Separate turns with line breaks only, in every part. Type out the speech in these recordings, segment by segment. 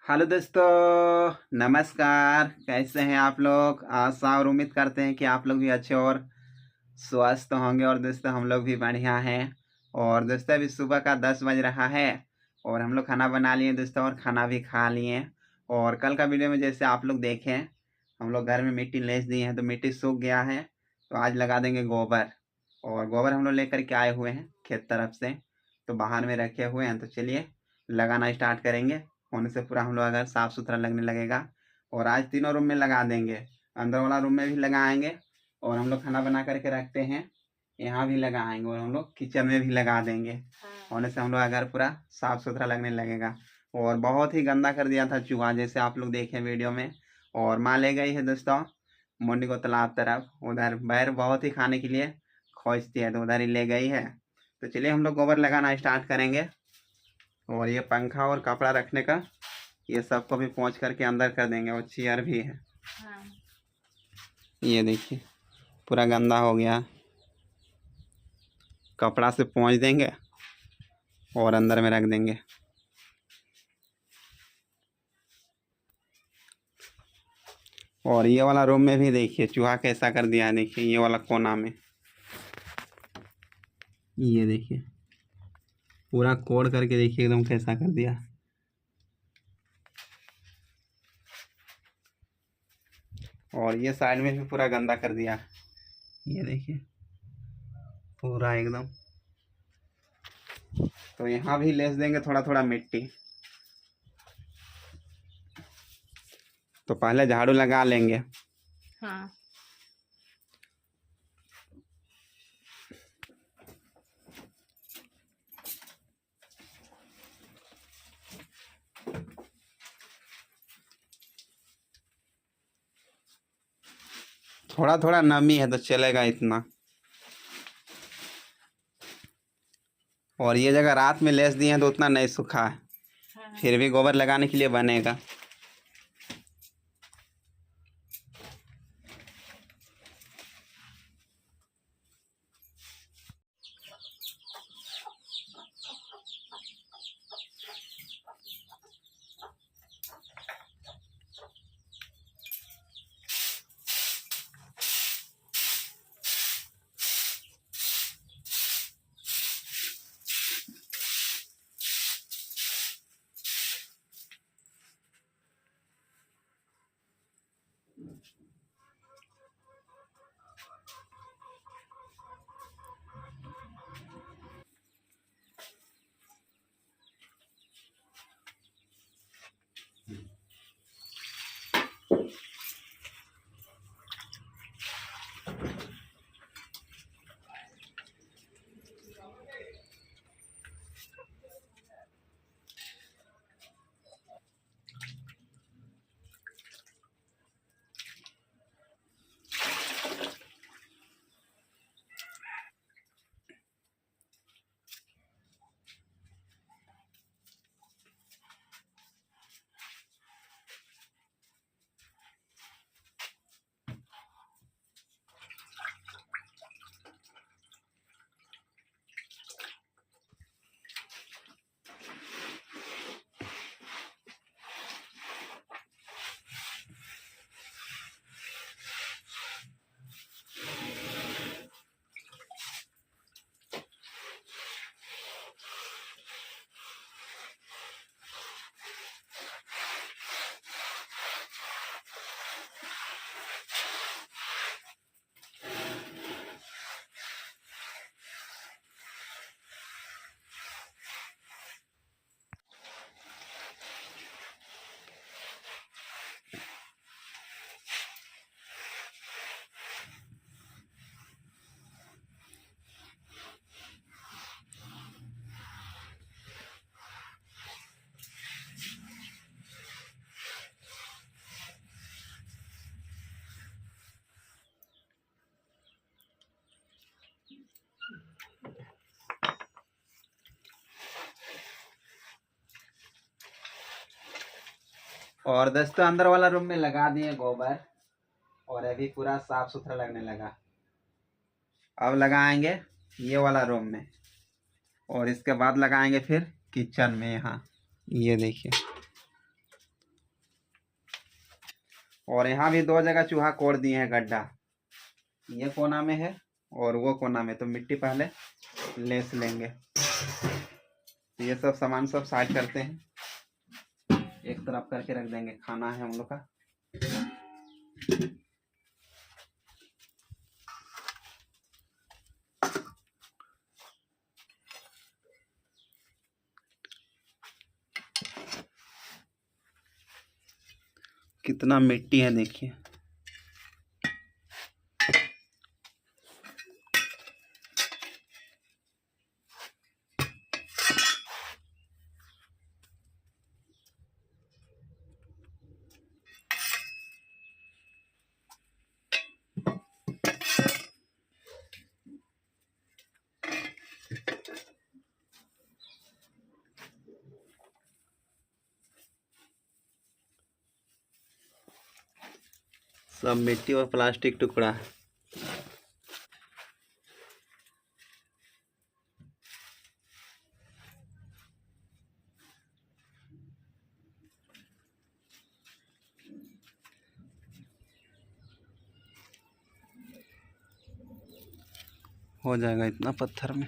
Hello दोस्तों, नमस्कार। कैसे हैं आप लोग? आशा और उम्मीद करते हैं कि आप लोग भी अच्छे और स्वस्थ होंगे। और दोस्तों हम लोग भी बढ़िया हैं। और दोस्तों अभी सुबह का 10 बज रहा है और हम लोग खाना बना लिए दोस्तों, और खाना भी खा लिए। और कल का वीडियो में जैसे आप लोग देखें, हम लोग घर में मिट्टी लेस दी है तो मिट्टी सूख गया है, तो आज लगा देंगे गोबर। और गोबर हम लोग लेकर के आए हुए हैं खेत तरफ से, तो बाहर में रखे हुए हैं। तो चलिए लगाना स्टार्ट करेंगे। होने से पूरा हम लोग अगर साफ़ सुथरा लगने लगेगा। और आज तीनों रूम में लगा देंगे, अंदर वाला रूम में भी लगाएंगे, और हम लोग खाना बना करके रखते हैं यहाँ भी लगाएंगे, और हम लोग किचन में भी लगा देंगे। होने से हम लोग अगर पूरा साफ सुथरा लगने लगेगा। और बहुत ही गंदा कर दिया था चूहा, जैसे आप लोग देखे वीडियो में। और माँ ले गई है दोस्तों मुंडी को तालाब तरफ, उधर बैर बहुत ही खाने के लिए खोजती है, तो उधर ही ले गई है। तो चलिए हम लोग गोबर लगाना स्टार्ट करेंगे। और ये पंखा और कपड़ा रखने का ये सबको भी पोंछ करके अंदर कर देंगे, और चेयर भी है। ये देखिए पूरा गंदा हो गया, कपड़ा से पोंछ देंगे और अंदर में रख देंगे। और ये वाला रूम में भी देखिए चूहा कैसा कर दिया है। देखिए ये वाला कोना में, ये देखिए पूरा कोड़ करके देखिए एकदम कैसा कर दिया। और ये साइड में भी पूरा गंदा कर दिया, ये देखिए पूरा एकदम। तो यहाँ भी लेस देंगे थोड़ा थोड़ा मिट्टी। तो पहले झाड़ू लगा लेंगे।
हाँ।
थोड़ा थोड़ा नमी है तो चलेगा इतना। और ये जगह रात में लेस दिए हैं तो उतना नहीं सूखा है, फिर भी गोबर लगाने के लिए बनेगा। और दोस्तों अंदर वाला रूम में लगा दिए गोबर, और अभी पूरा साफ सुथरा लगने लगा। अब लगाएंगे ये वाला रूम में, और इसके बाद लगाएंगे फिर किचन में। यहाँ ये देखिए और यहाँ भी 2 जगह चूहा कोड़ दिए हैं गड्ढा, ये कोना में है और वो कोना में। तो मिट्टी पहले लेस लेंगे। तो ये सब सामान सब साइड करते हैं, एक तरफ करके रख देंगे। खाना है हम लोग का। कितना मिट्टी है देखिए। सब मिट्टी और प्लास्टिक टुकड़ा है। हो जाएगा इतना पत्थर में।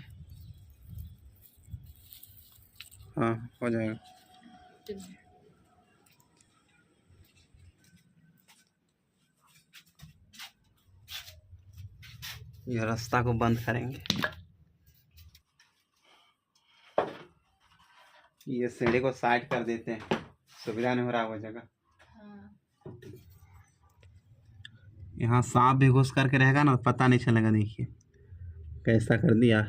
हाँ हो जाएगा। ये रास्ता को बंद करेंगे। ये सीढ़ी को साइड कर देते हैं, सुविधा नहीं हो रहा वो जगह। यहाँ सांप भी घुस करके रहेगा ना, पता नहीं चलेगा। देखिए कैसा कर दिया।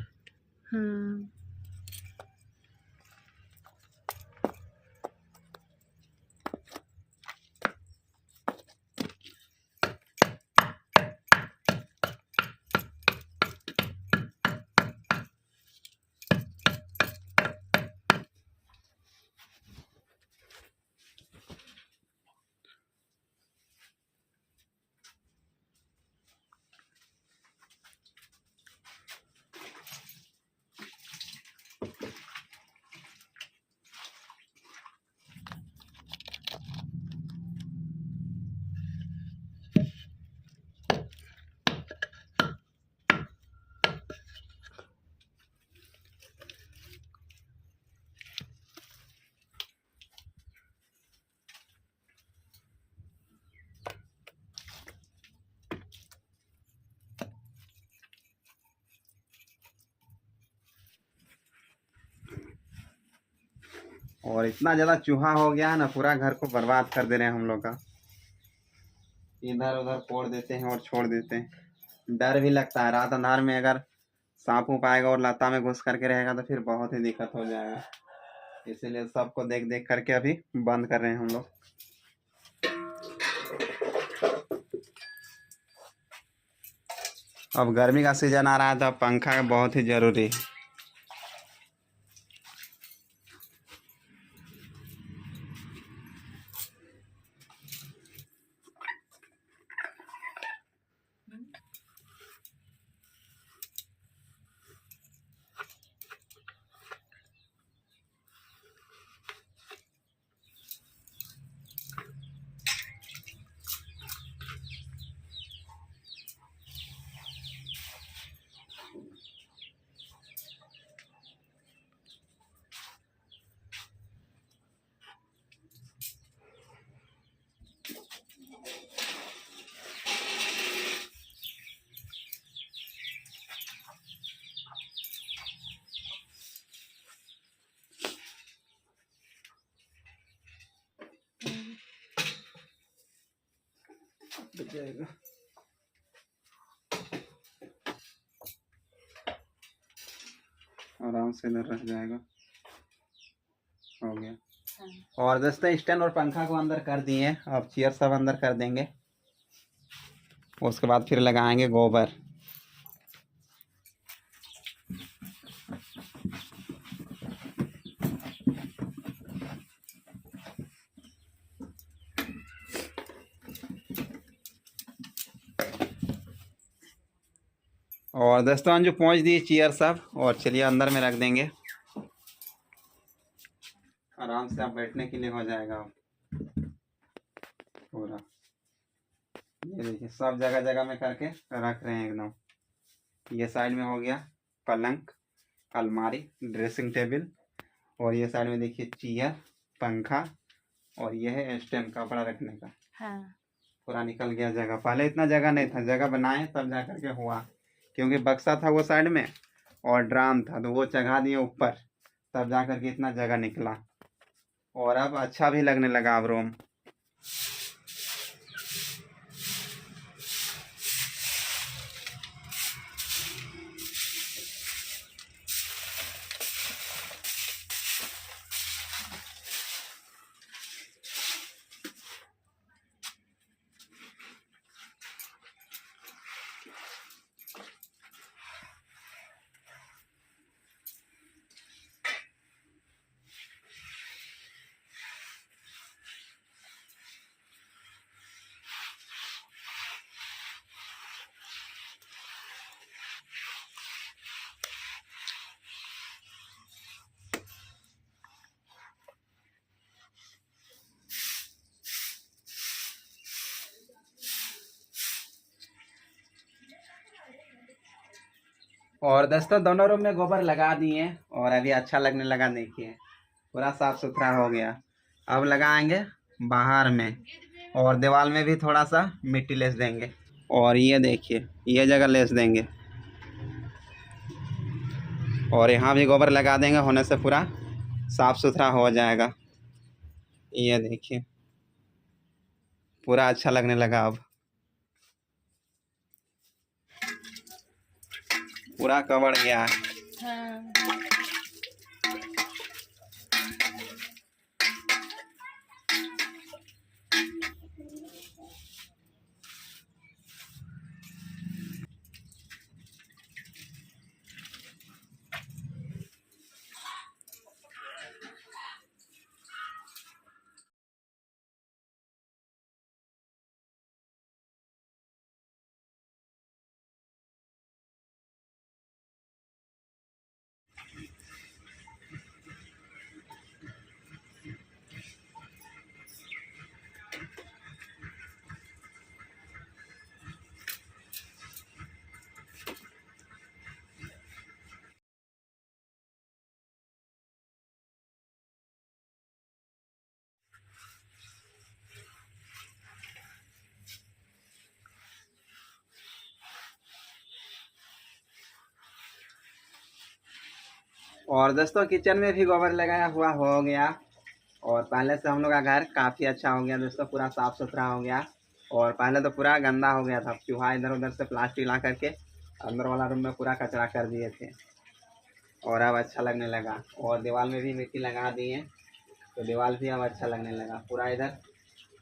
और इतना ज्यादा चूहा हो गया है ना, पूरा घर को बर्बाद कर दे रहे हैं हम लोग का। इधर उधर कोड़ देते हैं और छोड़ देते हैं। डर भी लगता है, रात अंधार में अगर सांप उप आएगा और लता में घुस करके रहेगा तो फिर बहुत ही दिक्कत हो जाएगा। इसीलिए सबको देख देख करके अभी बंद कर रहे हैं हम लोग। अब गर्मी का सीजन आ रहा है तो पंखा बहुत ही जरूरी है। जाएगा आराम से इधर रह जाएगा। हो गया। और दोस्तों स्टैंड और पंखा को अंदर कर दिए, अब चेयर सब अंदर कर देंगे। उसके बाद फिर लगाएंगे गोबर। और दोस्तों जो पहुंच दी चेयर सब, और चलिए अंदर में रख देंगे। आराम से आप बैठने के लिए हो जाएगा पूरा। ये देखिए सब जगह जगह में करके रख रहे हैं एकदम। ये साइड में हो गया पलंग, अलमारी, ड्रेसिंग टेबल, और ये साइड में देखिए चेयर, पंखा, और ये है स्टैंड कपड़ा रखने का। हाँ। पूरा निकल गया जगह। पहले इतना जगह नहीं था, जगह बनाए तब जा करके हुआ, क्योंकि बक्सा था वो साइड में और ड्राम था तो वो चढ़ा दिए ऊपर, तब जा करके इतना जगह निकला। और अब अच्छा भी लगने लगा अब रूम। और दोस्तों दोनों रूम में गोबर लगा दिए और अभी अच्छा लगने लगा। देखिए पूरा साफ सुथरा हो गया। अब लगाएंगे बाहर में, और दीवार में भी थोड़ा सा मिट्टी लेस देंगे। और ये देखिए ये जगह लेस देंगे, और यहाँ भी गोबर लगा देंगे, होने से पूरा साफ सुथरा हो जाएगा। ये देखिए पूरा अच्छा लगने लगा। अब पूरा कवर गया है। हाँ। और दोस्तों किचन में भी गोबर लगाया हुआ हो गया, और पहले से हम लोग का घर काफ़ी अच्छा हो गया दोस्तों, पूरा साफ़ सुथरा हो गया। और पहले तो पूरा गंदा हो गया था, चूहा इधर उधर से प्लास्टिक ला करके अंदर वाला रूम में पूरा कचरा कर दिए थे, और अब अच्छा लगने लगा। और दीवार में भी मिट्टी लगा दिए तो दीवार भी अब अच्छा लगने लगा। पूरा इधर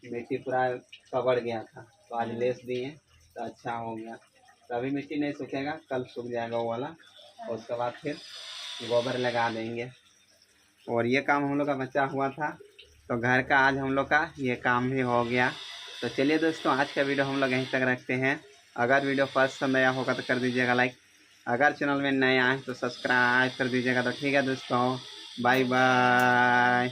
मिट्टी पूरा कवर गया था, तो आज लेस दिए तो अच्छा हो गया। तो अभी मिट्टी नहीं सूखेगा, कल सूख जाएगा वो वाला, और उसके बाद फिर गोबर लगा देंगे। और ये काम हम लोग का बचा हुआ था, तो घर का आज हम लोग का ये काम भी हो गया। तो चलिए दोस्तों आज का वीडियो हम लोग यहीं तक रखते हैं। अगर वीडियो पसंद आया होगा तो कर दीजिएगा लाइक, अगर चैनल में नए आए तो सब्सक्राइब कर दीजिएगा। तो ठीक है दोस्तों, बाय बाय।